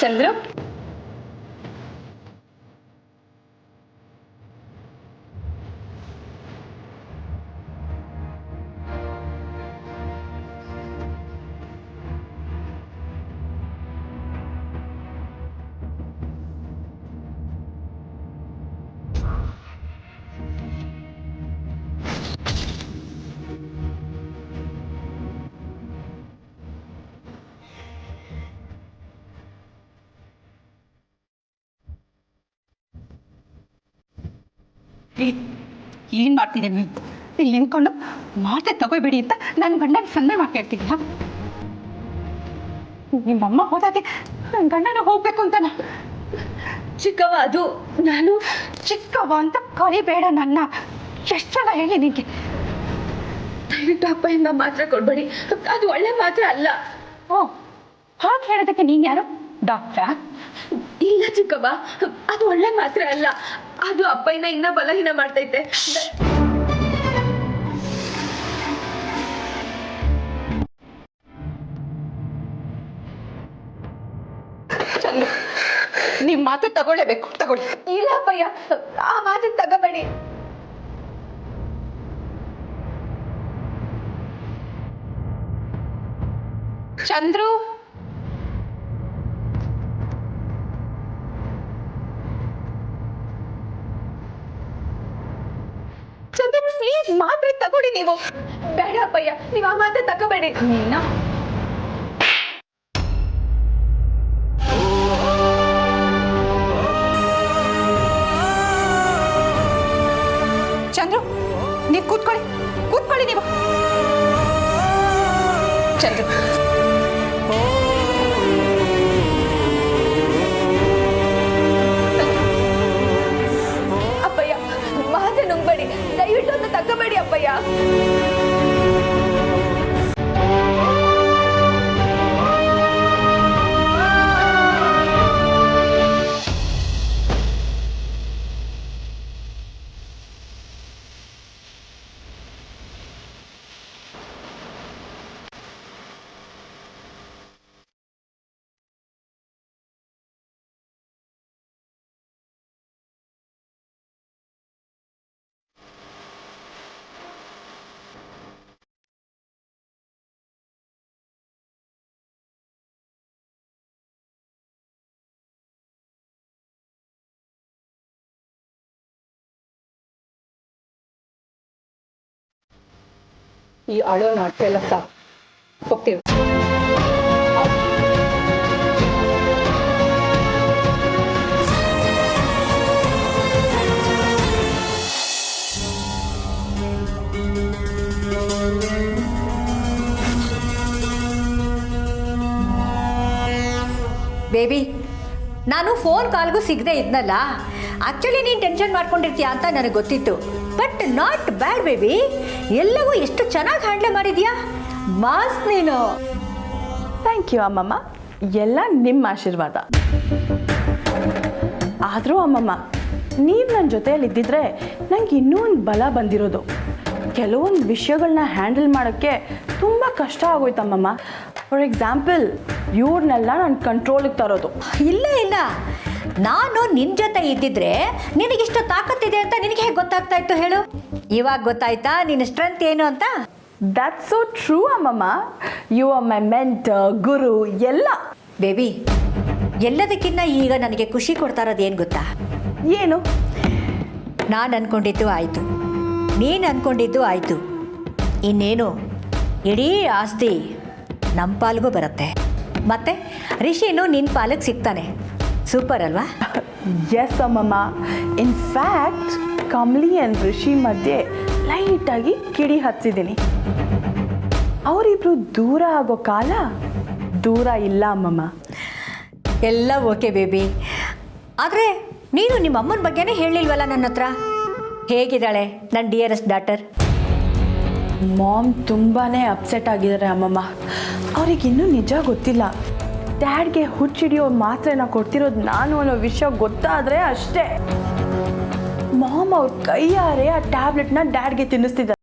ಚಂದ್ರು ಏನ್ ಮಾಡ್ತಿದ್ದೆ ನೀವು ಇಲ್ಲಿ ನಿಂತ್ಕೊಂಡು ಮಾತೆ ತಗೋಬೇಡಿ ಅಂತ ನನ್ನ ಗಂಡನ ಸನ್ನೆ ಮಾತು ಕೇಳ್ತಿದ್ಯಾ ನಿಮ್ಮಮ್ಮ ಹೋದಾಗೆ ನನ್ನ ಗಂಡನ ಹೋಗ್ಬೇಕು ಅಂತನ ಚಿಕ್ಕವ ಅದು ನಾನು ಚಿಕ್ಕವ ಅಂತ ಕರಿಬೇಡ ನನ್ನ ಎಷ್ಟು ಸಲ ಹೇಳಿ ನಿಂಗೆ ದಯವಿಟ್ಟು ಅಪ್ಪಯಿಂದ ಮಾತ್ರ ಕೊಡ್ಬೇಡಿ ಅದು ಒಳ್ಳೆ ಮಾತ್ರ ಅಲ್ಲ ಓ ಹಾಗೆ ಹೇಳೋದಕ್ಕೆ ನೀನ್ ಯಾರು ಡಾಕ್ಟ್ರಾ ಇಲ್ಲ ಚಿಕ್ಕವ್ವ ಅದು ಒಳ್ಳೆ ಮಾತ್ರ ಅಲ್ಲ ಅದು ಅಪ್ಪಯ್ಯನ ಇನ್ನ ಬಲಹೀನ ಮಾಡ್ತೈತೆ ನಿಮ್ ಮಾತು ತಗೊಳ್ಳೇಬೇಕು ತಗೊಳ್ಳಿ ಇಲ್ಲ ಅಪ್ಪಯ್ಯ ಆ ಮಾತು ತಗೋಬೇಡಿ ಚಂದ್ರು ಪ್ಲೀಸ್ ಮಾತ್ರ ತಗೊಳ್ಳಿ ನೀವು ಬೇಡ ಅಪ್ಪಯ್ಯ ನೀವು ಆ ಮಾತ್ರ ತಗೋಬೇಡಿ ನೀನ ಚಂದ್ರು ನೀವು ಕೂತ್ಕೊಳ್ಳಿ ನೀವು ಚಂದ್ರು ಅಪ್ಪಯ್ಯ ಮಾತೆ ನುಂಗ್ಬೇಡಿ ದಯವಿಟ್ಟು ಒಂದು ತಗೋಬೇಡಿ ಅಪ್ಪಯ್ಯ ಈ ಅಳೋ ನಾಟ್ಯ ಎಲ್ಲ ಸಾಕು ಹೋಗ್ತೀವಿ ಬೇಬಿ ನಾನು ಫೋನ್ ಕಾಲ್ಗೂ ಸಿಗದೆ ಇದ್ನಲ್ಲ ಆ್ಯಕ್ಚುಲಿ ನೀನು ಟೆನ್ಷನ್ ಮಾಡ್ಕೊಂಡಿರ್ತೀಯ ಅಂತ ನನಗೆ ಗೊತ್ತಿತ್ತು ಬಟ್ ನಾಟ್ ಬ್ಯಾಡ್ ಬೇಬಿ ಎಲ್ಲವೂ ಎಷ್ಟು ಚೆನ್ನಾಗಿ ಹ್ಯಾಂಡ್ಲೆ ಮಾಡಿದ್ಯಾ ಮಾಸ್ ನೀನು ಥ್ಯಾಂಕ್ ಯು ಅಮ್ಮಮ್ಮ ಎಲ್ಲ ನಿಮ್ಮ ಆಶೀರ್ವಾದ ಆದರೂ ಅಮ್ಮಮ್ಮ ನೀವು ನನ್ನ ಜೊತೆಯಲ್ಲಿ ಇದ್ದಿದ್ರೆ ನಂಗೆ ಇನ್ನೂ ಒಂದು ಬಲ ಬಂದಿರೋದು ಕೆಲವೊಂದು ವಿಷಯಗಳನ್ನ ಹ್ಯಾಂಡಲ್ ಮಾಡೋಕ್ಕೆ ತುಂಬ ಕಷ್ಟ ಆಗೋಯ್ತಮ್ಮಮ್ಮ ಫಾರ್ ಎಕ್ಸಾಂಪಲ್ ಇವ್ರನ್ನೆಲ್ಲ ನಾನು ಕಂಟ್ರೋಲಿಗೆ ತರೋದು ಇಲ್ಲ ನಾನು ನಿನ್ನ ಜೊತೆ ಇದ್ದಿದ್ರೆ ನಿನಗಿಷ್ಟು ತಾಕತ್ತಿದೆ ಅಂತ ನಿನಗೆ ಹೇಗೆ ಗೊತ್ತಾಗ್ತಾ ಇತ್ತು ಹೇಳು ಇವಾಗ ಗೊತ್ತಾಯ್ತಾ ನಿನ್ನ ಸ್ಟ್ರೆಂತ್ ಏನು ಅಂತ ದಟ್ಸ್ ಸೋ ಟ್ರೂ ಅಮ್ಮಮ್ಮ ಯು ಆರ್ ಮೈ ಮೆಂಟರ್ ಗುರು ಎಲ್ಲ ಬೇಬಿ ಎಲ್ಲದಕ್ಕಿಂತ ಈಗ ನನಗೆ ಖುಷಿ ಕೊಡ್ತಾ ಇರೋದು ಏನು ಗೊತ್ತಾ ಏನು ನಾನು ಅಂದ್ಕೊಂಡಿದ್ದು ಆಯಿತು ನೀನು ಅಂದ್ಕೊಂಡಿದ್ದು ಆಯಿತು ಇನ್ನೇನು ಇಡೀ ಆಸ್ತಿ ನಮ್ಮ ಪಾಲಿಗೂ ಬರುತ್ತೆ ಮತ್ತೆ ರಿಷಿನು ನಿನ್ನ ಪಾಲಿಗೆ ಸಿಗ್ತಾನೆ ಸೂಪರ್ ಅಲ್ವಾ ಎಸ್ ಅಮ್ಮಮ್ಮ ಇನ್ಫ್ಯಾಕ್ಟ್ ಕಮಲಿ ಆ್ಯಂಡ್ ರಿಷಿ ಮಧ್ಯೆ ಲೈಟಾಗಿ ಕಿಡಿ ಹಚ್ಚಿದ್ದೀನಿ ಅವರಿಬ್ರು ದೂರ ಆಗೋ ಕಾಲ ದೂರ ಇಲ್ಲ ಅಮ್ಮಮ್ಮ ಎಲ್ಲ ಓಕೆ ಬೇಬಿ ಆದರೆ ನೀನು ನಿಮ್ಮ ಅಮ್ಮನ ಬಗ್ಗೆನೇ ಹೇಳಿಲ್ವಲ್ಲ ನನ್ನ ಹತ್ರ ಹೇಗಿದ್ದಾಳೆ ನನ್ನ ಡಿಯರೆಸ್ಟ್ ಡಾಟರ್ ಮಾಮ್ ತುಂಬಾ ಅಪ್ಸೆಟ್ ಆಗಿದ್ದಾರೆ ಅಮ್ಮಮ್ಮ ಅವ್ರಿಗಿನ್ನೂ ನಿಜ ಗೊತ್ತಿಲ್ಲ ಡ್ಯಾಡ್ಗೆ ಹುಚ್ಚಿಡಿಯೋ ಮಾತ್ರೆನ ಕೊಡ್ತಿರೋದು ನಾನು ಅನ್ನೋ ವಿಷಯ ಗೊತ್ತಾದರೆ ಅಷ್ಟೇ ಮಾಮ್ ಅವ್ರ ಕೈಯಾರೆ ಆ ಟ್ಯಾಬ್ಲೆಟ್ನ ಡ್ಯಾಡ್ಗೆ ತಿನ್ನಿಸ್ತಿದ್ದಾರೆ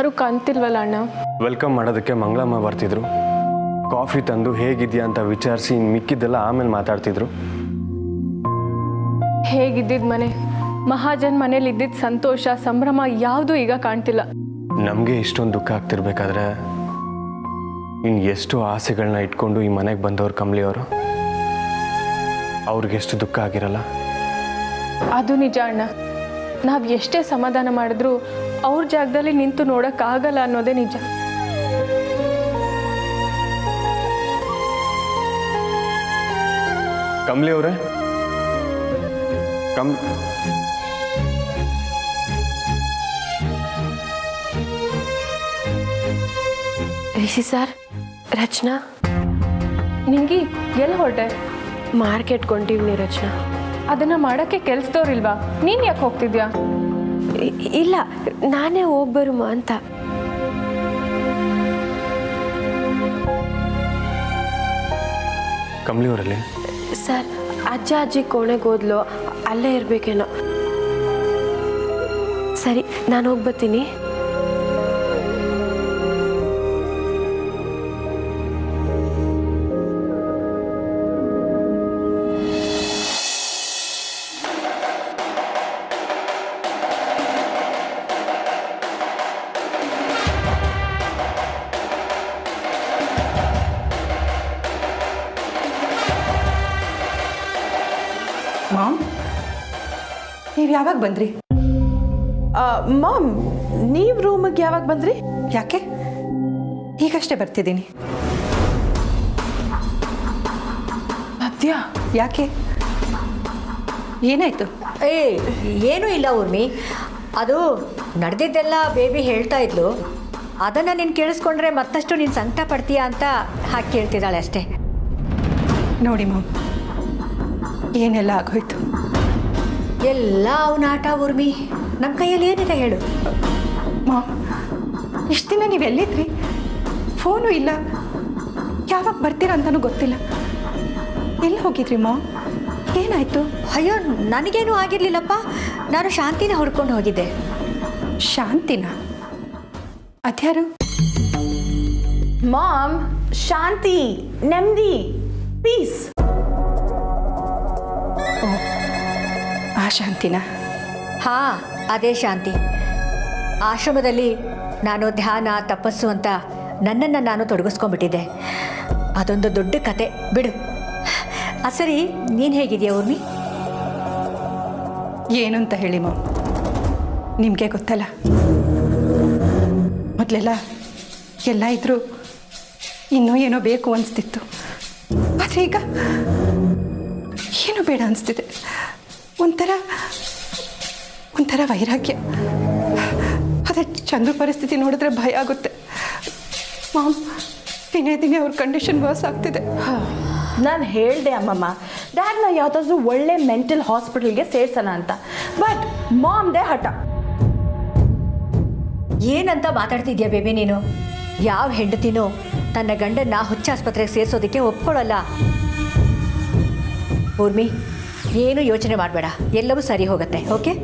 ಯಾರೂ ಕಾಣ್ತಿಲ್ವಲ್ಲ ಅಣ್ಣ. ವೆಲ್ಕಮ್ ಮಾಡೋದಕ್ಕೆ ಮಂಗಳಮ್ಮ ಬರ್ತಿದ್ರು. ಕಾಫಿ ತಂದು ಹೇಗಿದ್ಯಾ ಅಂತ ವಿಚಾರಿಸಿ ಮಿಕ್ಕಿದ್ದೆಲ್ಲ ಆಮೇಲೆ ಮಾತಾಡ್ತಿದ್ರು. ಹೇಗಿದ್ದಿದ್ದು ಮನೆ, ಮಹಾಜನ್ ಮನೇಲಿ ಇದ್ದಿದ್ದ ಸಂತೋಷ ಸಂಭ್ರಮ ಯಾವುದೂ ಈಗ ಕಾಣ್ತಿಲ್ಲ. ನಮಗೆ ಇಷ್ಟೊಂದು ದುಃಖ ಆಗ್ತಿರ್ಬೇಕಾದ್ರೆ ಇನ್ನು ಎಷ್ಟು ಆಸೆಗಳನ್ನ ಇಟ್ಕೊಂಡು ಈ ಮನೆಗೆ ಬಂದವರು ಕಮಲಿ ಅವರು, ಅವ್ರಿಗೆಷ್ಟು ದುಃಖ ಆಗಿರಲ್ಲ. ಅದು ನಿಜ ಅಣ್ಣ. ನಾವು ಎಷ್ಟೇ ಸಮಾಧಾನ ಮಾಡಿದ್ರೂ ಅವ್ರ ಜಾಗದಲ್ಲಿ ನಿಂತು ನೋಡೋಕ್ಕಾಗಲ್ಲ ಅನ್ನೋದೇ ನಿಜ. ಕಮಲಿ ಅವರೇ, ರಿಷಿ ಸರ್, ರಚನಾ, ನಿಂಗಿ ಎಲ್ಲಿ ಹೊರಟೆ? ಮಾರ್ಕೆಟ್ ಕೊಂಟಿವ್ನಿ ರಚನಾ. ಅದನ್ನು ಮಾಡೋಕ್ಕೆ ಕೆಲ್ಸದವ್ರಿಲ್ವಾ? ನೀನು ಯಾಕೆ ಹೋಗ್ತಿದ್ಯಾ? ಇಲ್ಲ, ನಾನೇ ಹೋಗ್ಬರುಮ ಅಂತ. ಕಮಲಿ ಅವರಲ್ಲಿ ಸರ್, ಅಜ್ಜ ಅಜ್ಜಿ ಕೋಣೆಗೆ ಹೋದ್ಲು, ಅಲ್ಲೇ ಇರಬೇಕೇನೋ. ಸರಿ, ನಾನು ಹೋಗ್ಬರ್ತೀನಿ. ಮಾಮ್, ನೀವು ಯಾವಾಗ ಬಂದ್ರಿ? ಮಾಮ್, ನೀವು ರೂಮಿಗೆ ಯಾವಾಗ ಬಂದ್ರಿ? ಯಾಕೆ ಈಗಷ್ಟೇ ಬರ್ತಿದ್ದೀನಿ. ಅದ್ಯಾ, ಯಾಕೆ, ಏನಾಯ್ತು? ಏನೂ ಇಲ್ಲ ಊರ್ಮಿ. ಅದು ನಡೆದಿದ್ದೆಲ್ಲ ಬೇಬಿ ಹೇಳ್ತಾ ಇದ್ಲು. ಅದನ್ನು ನೀನು ಕೇಳಿಸ್ಕೊಂಡ್ರೆ ಮತ್ತಷ್ಟು ನೀನು ಸಂಕಟ ಪಡ್ತೀಯಾ ಅಂತ ಹಾಕಿ ಕೇಳ್ತಿದ್ದಾಳೆ ಅಷ್ಟೇ. ನೋಡಿ ಮಾಮ್, ಏನೆಲ್ಲ ಆಗೋಯ್ತು. ಎಲ್ಲ ಅವನ ಆಟ ಊರ್ಮಿ. ನಮ್ಮ ಕೈಯಲ್ಲಿ ಏನಿದೆ ಹೇಳು? ಮಾಮ್, ಇಷ್ಟು ದಿನ ನೀವು ಎಲ್ಲಿದ್ರಿ? ಫೋನು ಇಲ್ಲ, ಯಾವಾಗ ಬರ್ತೀರಾ ಅಂತಲೂ ಗೊತ್ತಿಲ್ಲ. ಎಲ್ಲಿ ಹೋಗಿದ್ರಿ ಮಾಮ್? ಏನಾಯ್ತು? ಅಯ್ಯೋ, ನನಗೇನೂ ಆಗಿರಲಿಲ್ಲಪ್ಪ. ನಾನು ಶಾಂತಿನ ಹುಡ್ಕೊಂಡು ಹೋಗಿದ್ದೆ. ಶಾಂತಿನ? ಅದ್ಯಾರು? ಮಾಮ್, ಶಾಂತಿ, ನೆಮ್ಮದಿ, ಪೀಸ್. ಆ ಶಾಂತಿನ? ಹಾಂ, ಅದೇ ಶಾಂತಿ. ಆಶ್ರಮದಲ್ಲಿ ನಾನು ಧ್ಯಾನ ತಪಸ್ಸು ಅಂತ ನನ್ನನ್ನು ನಾನು ತೊಡಗಿಸ್ಕೊಂಡ್ಬಿಟ್ಟಿದ್ದೆ. ಅದೊಂದು ದೊಡ್ಡ ಕತೆ ಬಿಡು. ಸರಿ, ನೀನು ಹೇಗಿದೆಯಾ ಊರ್ಮಿ? ಏನು ಅಂತ ಹೇಳಿ ಮಾಮ್, ನಿಮಗೆ ಗೊತ್ತಲ್ಲ, ಮೊದಲೆಲ್ಲ ಎಲ್ಲ ಇದ್ರೂ ಇನ್ನೂ ಏನೋ ಬೇಕು ಅನಿಸ್ತಿತ್ತು. ಆದರೆ ಈಗ ಏನೂ ಬೇಡ ಅನಿಸ್ತಿದೆ. ಒಂಥರ ವೈರಾಗ್ಯ. ಅದೇ ಚಂದ್ರು ಪರಿಸ್ಥಿತಿ ನೋಡಿದ್ರೆ ಭಯ ಆಗುತ್ತೆ ಮಾಮ್. ದಿನೇ ದಿನೇ ಅವ್ರ ಕಂಡೀಷನ್ ವರ್ಸ್ ಆಗ್ತಿದೆ. ನಾನು ಹೇಳಿದೆ ಅಮ್ಮಮ್ಮ, ಡ್ಯಾಡ್ನ ಯಾವುದಾದ್ರೂ ಒಳ್ಳೆ ಮೆಂಟಲ್ ಹಾಸ್ಪಿಟಲ್ಗೆ ಸೇರ್ಸೋಣ ಅಂತ. ಬಟ್ ಮಾಮ್ದೇ ಹಠ. ಏನಂತ ಮಾತಾಡ್ತಿದ್ಯಾ ಬೇಬಿ ನೀನು? ಯಾವ ಹೆಂಡತಿನೂ ತನ್ನ ಗಂಡನ್ನ ಹುಚ್ಚಾಸ್ಪತ್ರೆಗೆ ಸೇರಿಸೋದಕ್ಕೆ ಒಪ್ಕೊಳ್ಳಲ್ಲ. ಊರ್ಮಿ, ಏನು ಯೋಚನೆ ಮಾಡಬೇಡ, ಎಲ್ಲವೂ ಸರಿ ಹೋಗುತ್ತೆ. ಓಕೆ?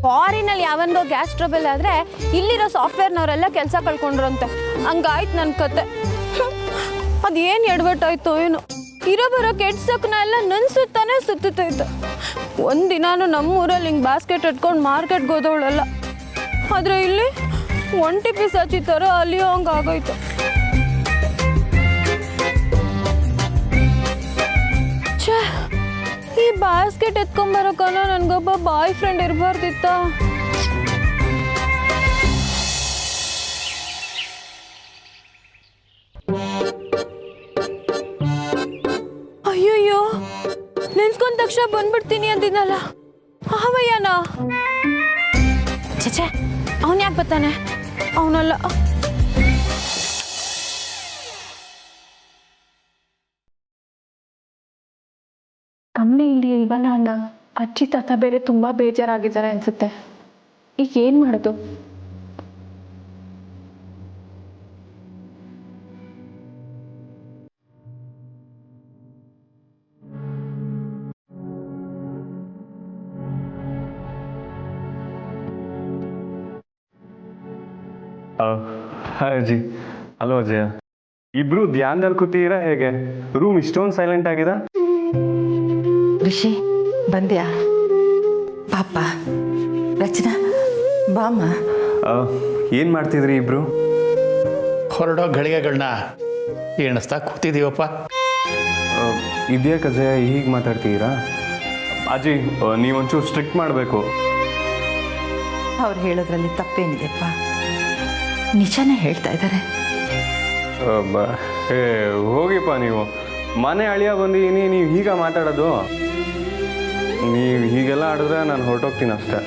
ಫಾರಿನಲ್ಲಿ ಯಾವೊಂದೋ ಗ್ಯಾಸ್ ಟ್ರಬಲ್ ಆದರೆ ಇಲ್ಲಿರೋ ಸಾಫ್ಟ್ವೇರ್ನವರೆಲ್ಲ ಕೆಲಸ ಕಳ್ಕೊಂಡ್ರಂತೆ. ಹಂಗಾಯ್ತು ನನ್ನ ಕತೆ. ಅದೇನು ಎಡವಟ್ಟಾಯ್ತು ಏನು, ಇರೋ ಬರೋ ಕೆಡ್ಸಕ್ಕನ ಎಲ್ಲ ನನ್ನ ಸುತ್ತಾನೆ ಸುತ್ತೈತೆ. ಒಂದಿನಾನು ನಮ್ಮೂರಲ್ಲಿ ಹಿಂಗೆ ಬಾಸ್ಕೆಟ್ ಇಟ್ಕೊಂಡು ಮಾರ್ಕೆಟ್ಗೆ ಹೋದವಳಲ್ಲ. ಆದರೆ ಇಲ್ಲಿ ಒಂಟಿ ಪಿಸಾಚಿ ಥರ ಅಲ್ಲಿಯೋ ಹಂಗೆ ಆಗೋಯ್ತು. ಛೇ, ಈ ಬಾಸ್ಕೆಟ್ ಎತ್ಕೊಂಬರೋಕನ ನನಗೊಬ್ಬ ಬಾಯ್ ಫ್ರೆಂಡ್ ಇರಬಾರ್ದಿತ್ತ. ಅಯ್ಯಯ್ಯೋ, ನೆನ್ಸ್ಕೊಂಡ ತಕ್ಷಣ ಬಂದ್ಬಿಡ್ತೀನಿ ಅಂದಿನಲ್ಲ, ಅವಯ್ಯನಾ? ಛೇ, ಅವನು ಯಾಕೆ ಬರ್ತಾನೆ? ಅವನಲ್ಲ. ಇಲ್ವನ ಅಣ್ಣ, ಅಜ್ಜಿ ತಾತ ಬೇರೆ ತುಂಬ ಬೇಜಾರಾಗಿದ್ದಾರೆ ಅನ್ಸುತ್ತೆ. ಈಗ ಏನು ಮಾಡೋದು? ಹಾಯ್ ಅಜ್ಜಿ. ಹಲೋ ಅಜಯ. ಇಬ್ರು ಧ್ಯಾನದಲ್ಲಿ ಕೂತೀರಾ ಹೇಗೆ? ರೂಮ್ ಇಷ್ಟೊಂದು ಸೈಲೆಂಟ್ ಆಗಿದೆ. ಋಷಿ ಬಂದ್ಯಾ? ಪಾಪ ರಚನಾ ಬಾಮ್ಮ. ಏನು ಮಾಡ್ತಿದ್ರಿ ಇಬ್ರು? ಹೊರಡೋ ಗಳಿಗೆಗಳನ್ನ ಎಣಿಸ್ತಾ ಕೂತಿದ್ದೀವಪ್ಪ. ಇದ್ಯಾಕೆ ಅಜಯ ಹೀಗೆ ಮಾತಾಡ್ತಿದ್ದೀರಾ? ಅಜ್ಜಿ ನೀವೊಂಚೂರು ಸ್ಟ್ರಿಕ್ಟ್ ಮಾಡಬೇಕು. ಅವ್ರು ಹೇಳೋದ್ರಲ್ಲಿ ತಪ್ಪೇನಿದೆಪ್ಪ, ನಿಜಾನೇ ಹೇಳ್ತಾ ಇದ್ದಾರೆ. ಹೋಗಿಪ್ಪ ನೀವು. ಮನೆ ಅಳಿಯ ಬಂದಿದ್ದೀನಿ, ನೀವು ಹೀಗೆ ಮಾತಾಡೋದು? ನೀವು ಹೀಗೆಲ್ಲ ಆಡಿದ್ರೆ ನಾನು ಹೊರಟೋಗ್ತೀನಿ ಅಷ್ಟೇ.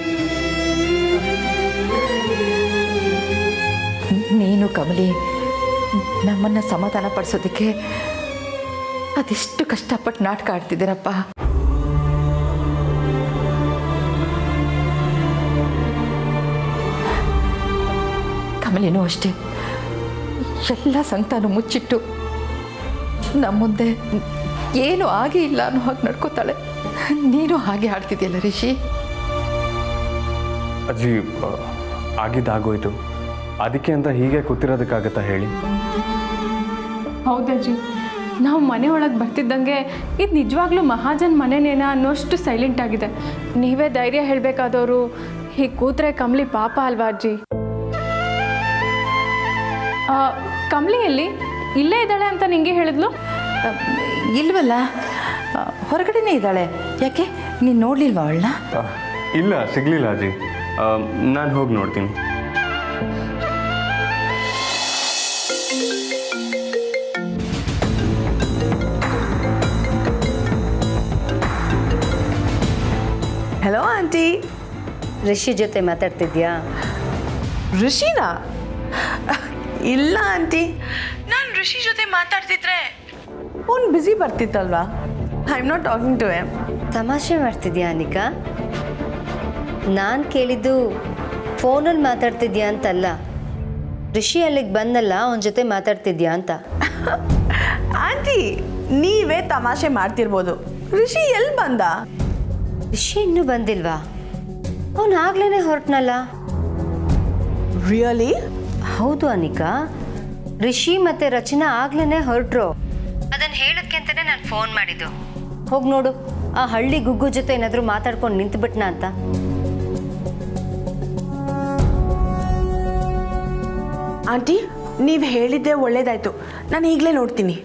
ನೀನು ಕಮಲಿ ನಮ್ಮನ್ನು ಸಮಾಧಾನ ಪಡಿಸೋದಕ್ಕೆ ಅದೆಷ್ಟು ಕಷ್ಟಪಟ್ಟು ನಾಟಕ ಆಡ್ತಿದ್ದೀರಪ್ಪ. ಕಮಲಿನೂ ಅಷ್ಟೇ, ಎಲ್ಲ ಸಂತಾನ ಮುಚ್ಚಿಟ್ಟು ನಮ್ಮ ಮುಂದೆ ಏನು ಆಗೇ ಇಲ್ಲ ಅನ್ನೋ ಹಾಗೆ ನಡ್ಕೋತಾಳೆ. ನೀನು ಹಾಗೆ ಆಡ್ತಿದ್ಯಲ್ಲ ರಿಷಿ. ಅಜ್ಜಿ ಆಗಿದ್ದಾಗೋಯ್ತು, ಅದಕ್ಕೆ ಅಂತ ಹೀಗೆ ಕೂತಿರೋದಕ್ಕಾಗತ್ತಾ ಹೇಳಿ? ಹೌದಜ್ಜಿ, ನಾವು ಮನೆ ಒಳಗೆ ಬರ್ತಿದ್ದಂಗೆ ಇದು ನಿಜವಾಗ್ಲೂ ಮಹಾಜನ್ ಮನೆನೇನಾ ಅನ್ನೋಷ್ಟು ಸೈಲೆಂಟ್ ಆಗಿದೆ. ನೀವೇ ಧೈರ್ಯ ಹೇಳಬೇಕಾದವರು. ಹೀಗೆ ಕೂತ್ರೆ ಕಮಲಿ ಪಾಪ ಅಲ್ವಾ ಅಜ್ಜಿ? ಕಮಲಿಯಲ್ಲಿ ಇಲ್ಲೇ ಇದ್ದಾಳೆ ಅಂತ ನಿಂಗೆ ಹೇಳಿದ್ಲು? ಇಲ್ವಲ್ಲ, ಹೊರಗಡೆನೇ ಇದ್ದಾಳೆ. ಯಾಕೆ ನೀನು ನೋಡ್ಲಿಲ್ವಾ ಅವಳನ್ನ? ಇಲ್ಲ, ಸಿಗಲಿಲ್ಲ ಅಜ್ಜಿ. ನಾನು ಹೋಗಿ ನೋಡ್ತೀನಿ. Hello aunty. ರಿಷಿ ಜೊತೆ ಮಾತಾಡ್ತಿದ್ಯಾ? ಋಷಿನಾ? ಇಲ್ಲ ಆಂಟಿ, ನಾನು ಋಷಿ ಜೊತೆ ಮಾತಾಡ್ತಿದ್ರೆ ಫೋನ್ ಬ್ಯುಸಿ ಬರ್ತಿತ್ತಲ್ವಾ. I am not talking to him. ತಮಾಷೆ ಮಾಡ್ತಿದ್ಯಾ ಅನಿಕಾ? ನಾನು ಕೇಳಿದ್ದು ಫೋನಲ್ಲಿ ಮಾತಾಡ್ತಿದ್ಯಾ ಅಂತಲ್ಲ, ರಿಷಿ ಅಲ್ಲಿಗೆ ಬಂದಲ್ಲ ಅವನ ಜೊತೆ ಮಾತಾಡ್ತಿದ್ಯಾ ಅಂತ. ಆಂಟಿ, ನೀವೇ ತಮಾಷೆ ಮಾಡ್ತಿರ್ಬೋದು. ಋಷಿ ಎಲ್ಲಿ ಬಂದ? ರಿಷಿ ಇನ್ನೂ ಬಂದಿಲ್ವಾ? ಅವನು ಆಗ್ಲೇ ಹೊರಟ್ನಲ್ಲ. ರಿಯಲಿ? ಹೌದು ಅನಿಕಾ, ರಿಷಿ ಮತ್ತೆ ರಚನಾ ಆಗ್ಲೇ ಹೊರಟ್ರು. ಅದನ್ನು ಹೇಳಕ್ಕೆ ಅಂತಾನೆ ನಾನು ಫೋನ್ ಮಾಡಿದ್ದು. ಹೋಗಿ ನೋಡು, ಆ ಹಳ್ಳಿ ಗುಗ್ಗು ಜೊತೆ ಏನಾದರೂ ಮಾತಾಡ್ಕೊಂಡು ನಿಂತುಬಿಟ್ನಾ ಅಂತ. ಆಂಟಿ, ನೀವು ಹೇಳಿದ್ದೆ ಒಳ್ಳೇದಾಯ್ತು. ನಾನು ಈಗಲೇ ನೋಡ್ತೀನಿ.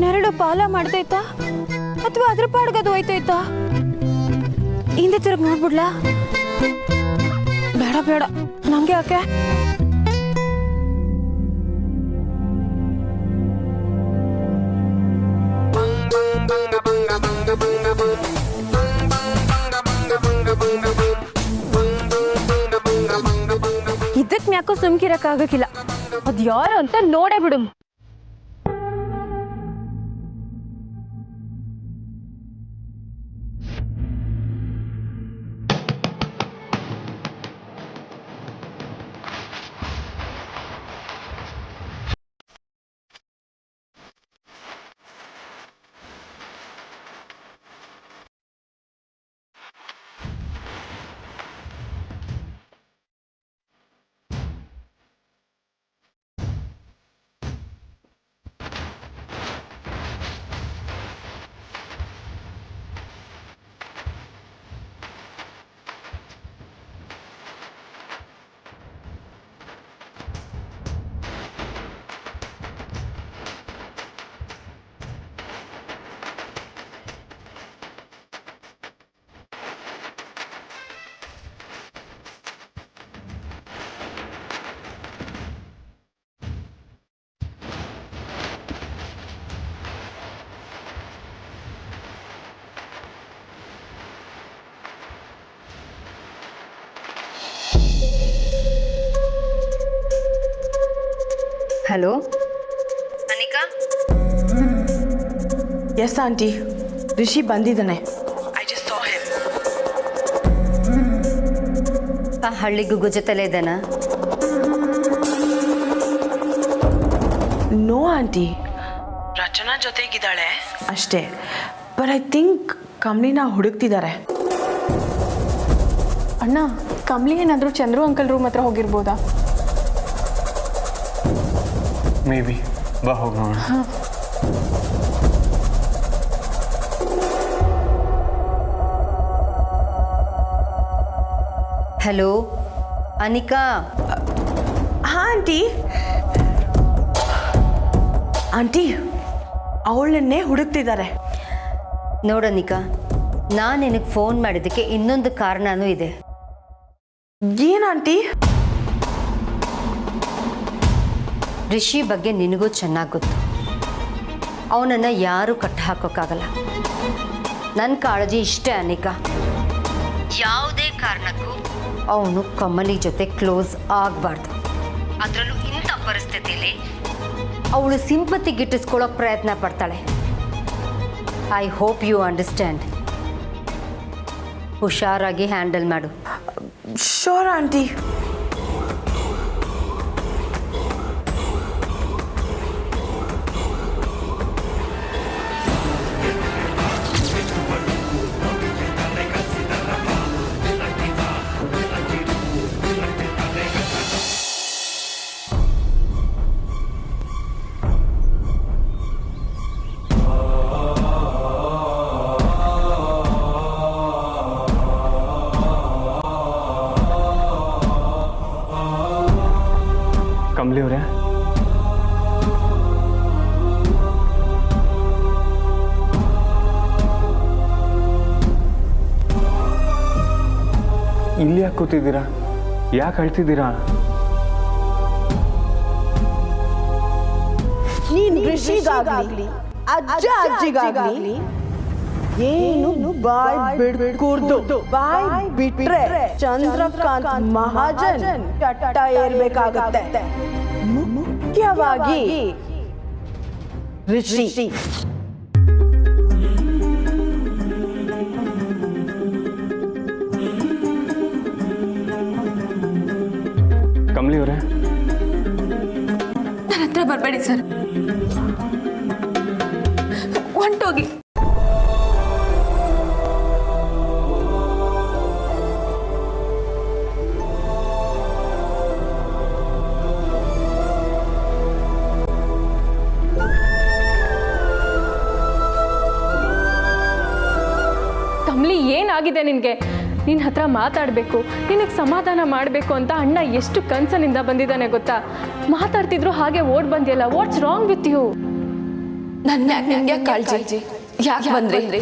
ನೆರಳು ಪಾಲ ಮಾಡ್ತೈತಾ ಅಥವಾ ಅದ್ರ ಪಾಡ್ಗದು ಹೋಯ್ತೈತಾ? ಹಿಂದೆ ತಿರುಗಿ ನೋಡ್ಬಿಡ್ಲಾ? ಬೇಡ ಬೇಡ, ನಂಗೆ ಯಾಕೆ? ಇದಕ್ಕೆ ಯಾಕೋ ಸುಮ್ಕಿರಕ್ಕಾಗಕ್ಕಿಲ್ಲ. ಅದು ಯಾರು ಅಂತ ನೋಡೇ ಬಿಡು. Hello Anika. Yes aunty, Rishi ಬಂದಿದ್ದಾನೆ. ಆ ಹಳ್ಳಿ ಗುಗ್ಗು ಜೊತೆಲೇ ಇದ್ದಾನ? ನೋ ಆಂಟಿ, ರಚನಾ ಜೊತೆಗಿದ್ದಾಳೆ ಅಷ್ಟೇ. ಬಟ್ ಐ ಥಿಂಕ್ ಕಮ್ಲಿನ ಹುಡುಕ್ತಿದ್ದಾರೆ. ಅಣ್ಣ, ಕಮ್ಲಿ ಏನಾದರೂ ಚಂದ್ರು ಅಂಕಲ್ ರೂಮ್ ಹತ್ರ ಹೋಗಿರ್ಬೋದಾ? May be. ಬಾ ಹೋಗೋಣ. ಹಲೋ ಅನಿಕಾ. ಹಾಂ ಆಂಟಿ. ಆಂಟಿ, ಅವಳನ್ನೇ ಹುಡುಕ್ತಿದ್ದಾರೆ. ನೋಡನಿಕಾ, ನಾನು ನಿನಗೆ ಫೋನ್ ಮಾಡಿದ್ದಕ್ಕೆ ಇನ್ನೊಂದು ಕಾರಣನೂ ಇದೆ. ಏನು ಆಂಟಿ? ರಿಷಿ ಬಗ್ಗೆ ನಿನಗೂ ಚೆನ್ನಾಗಿ ಗೊತ್ತು. ಅವನನ್ನು ಯಾರೂ ಕಟ್ಟ ಹಾಕೋಕ್ಕಾಗಲ್ಲ. ನನ್ನ ಕಾಳಜಿ ಇಷ್ಟೇ ಅನಿಕಾ, ಯಾವುದೇ ಕಾರಣಕ್ಕೂ ಅವನು ಕಮಲಿ ಜೊತೆ ಕ್ಲೋಸ್ ಆಗಬಾರ್ದು. ಅದರಲ್ಲೂ ಇಂಥ ಪರಿಸ್ಥಿತಿಯಲ್ಲಿ ಅವಳು ಸಿಂಪತಿ ಗಿಟ್ಟಿಸ್ಕೊಳ್ಳೋಕೆ ಪ್ರಯತ್ನ ಪಡ್ತಾಳೆ. I hope you understand. ಹುಷಾರಾಗಿ ಹ್ಯಾಂಡಲ್ ಮಾಡು. Sure aunty. ಕಮಲಿ ಅವರೇ, ಇಲ್ಲಿ ಯಾಕೆ ಕೂತಿದ್ದೀರಾ? ಯಾಕೆ ಅಳ್ತಿದ್ದೀರಾ? ನೀನ್ ಋಷಿಗಾಗ್ಲಿ ಅಜ್ಜ ಅಜ್ಜಿಗಾಗ್ಲಿ ಏನು ಬಾಯ್ ಬಿಡ್ಕೂರ್ದು. ಬಾಯ್ ಬಿಟ್ರೆ ಚಂದ್ರಕಾಂತ್ ಮಹಾಜನ್ ಚಟ್ಟ ಏರ್ಬೇಕಾಗತ್ತೆ. ಮುಖ್ಯವಾಗಿ ಋಷಿ. ಕಮಲಿ ಅವರೇ, ನನ್ನ ಹತ್ರ ಬರಬೇಡಿ ಸರ್, ಹೊಂಟೋಗಿ. ಕಮಲಿ, ಏನಾಗಿದೆ ನಿನಗೆ? ನಿನ್ನ ಹತ್ರ ಮಾತಾಡಬೇಕು, ನಿನಗೆ ಸಮಾಧಾನ ಮಾಡಬೇಕು ಅಂತ ಅಣ್ಣ ಎಷ್ಟು ಕನಸಿನಿಂದ ಬಂದಿದ್ದಾನೆ ಗೊತ್ತಾ? ಮಾತಾಡ್ತಿದ್ರು ಹಾಗೆ ಓಡ್ ಬಂದಿಯಲ್ಲ. What's wrong with you? ನನ್ನ ನಿಮ್ಗೆ ಕಾಳಜಿ ಯಾಕೆ ಬಂದ್ರಿ?